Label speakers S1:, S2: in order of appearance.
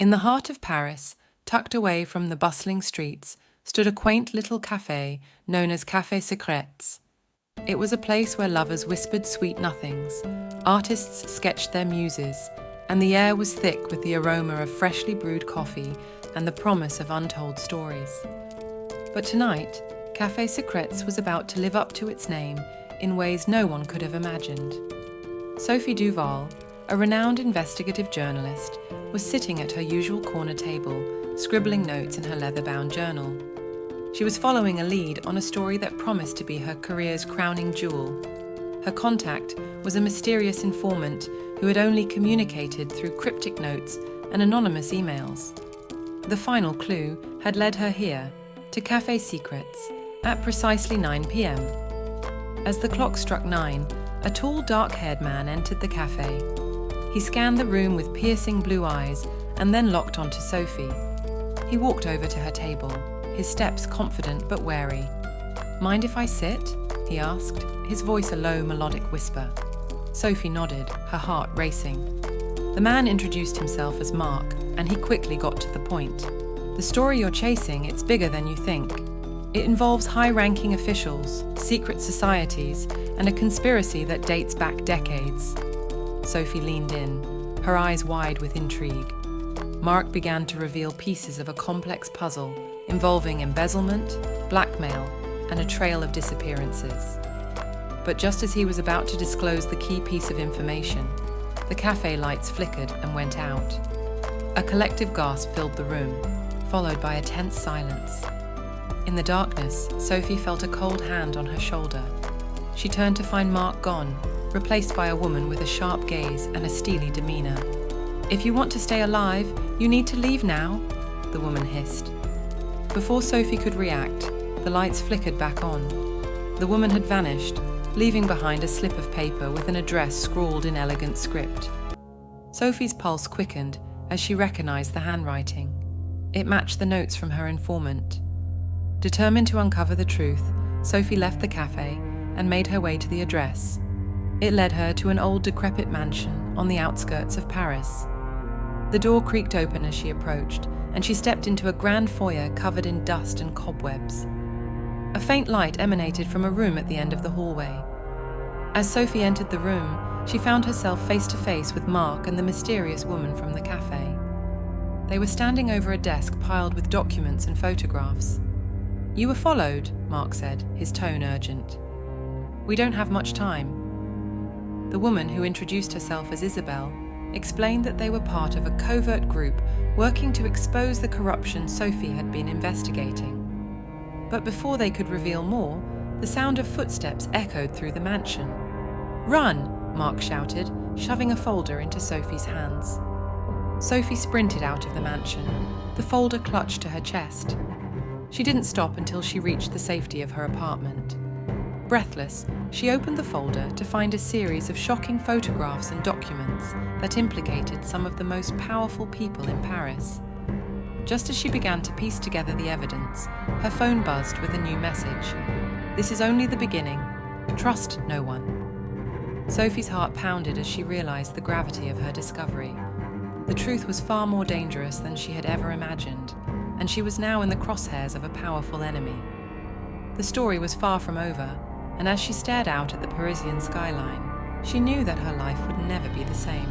S1: In the heart of Paris, tucked away from the bustling streets, stood a quaint little café known as Café Secrets. It was a place where lovers whispered sweet nothings, artists sketched their muses, and the air was thick with the aroma of freshly brewed coffee and the promise of untold stories. But tonight, Café Secrets was about to live up to its name in ways no one could have imagined. Sophie Duval, a renowned investigative journalist, was sitting at her usual corner table, scribbling notes in her leather-bound journal. She was following a lead on a story that promised to be her career's crowning jewel. Her contact was a mysterious informant who had only communicated through cryptic notes and anonymous emails. The final clue had led her here, to Café Secrets, at precisely 9 p.m. As the clock struck 9, a tall, dark-haired man entered the cafe. He scanned the room with piercing blue eyes and then locked onto Sophie. He walked over to her table, his steps confident but wary. "Mind if I sit?" he asked, his voice a low, melodic whisper. Sophie nodded, her heart racing. The man introduced himself as Marc, and he quickly got to the point. "The story you're chasing, it's bigger than you think. It involves high-ranking officials, secret societies, and a conspiracy that dates back decades." Sophie leaned in, her eyes wide with intrigue. Marc began to reveal pieces of a complex puzzle involving embezzlement, blackmail, and a trail of disappearances. But just as he was about to disclose the key piece of information, the cafe lights flickered and went out. A collective gasp filled the room, followed by a tense silence. In the darkness, Sophie felt a cold hand on her shoulder. She turned to find Marc gone, replaced by a woman with a sharp gaze and a steely demeanor. "If you want to stay alive, you need to leave now," the woman hissed. Before Sophie could react, the lights flickered back on. The woman had vanished, leaving behind a slip of paper with an address scrawled in elegant script. Sophie's pulse quickened as she recognized the handwriting. It matched the notes from her informant. Determined to uncover the truth, Sophie left the cafe and made her way to the address. It led her to an old decrepit mansion on the outskirts of Paris. The door creaked open as she approached, and she stepped into a grand foyer covered in dust and cobwebs. A faint light emanated from a room at the end of the hallway. As Sophie entered the room, she found herself face to face with Marc and the mysterious woman from the cafe. They were standing over a desk piled with documents and photographs. "You were followed," Marc said, his tone urgent. "We don't have much time." The woman, who introduced herself as Isabelle, explained that they were part of a covert group working to expose the corruption Sophie had been investigating. But before they could reveal more, the sound of footsteps echoed through the mansion. "Run!" Marc shouted, shoving a folder into Sophie's hands. Sophie sprinted out of the mansion, the folder clutched to her chest. She didn't stop until she reached the safety of her apartment. Breathless, she opened the folder to find a series of shocking photographs and documents that implicated some of the most powerful people in Paris. Just as she began to piece together the evidence, her phone buzzed with a new message. "This is only the beginning. Trust no one." Sophie's heart pounded as she realized the gravity of her discovery. The truth was far more dangerous than she had ever imagined, and she was now in the crosshairs of a powerful enemy. The story was far from over, and as she stared out at the Parisian skyline, she knew that her life would never be the same.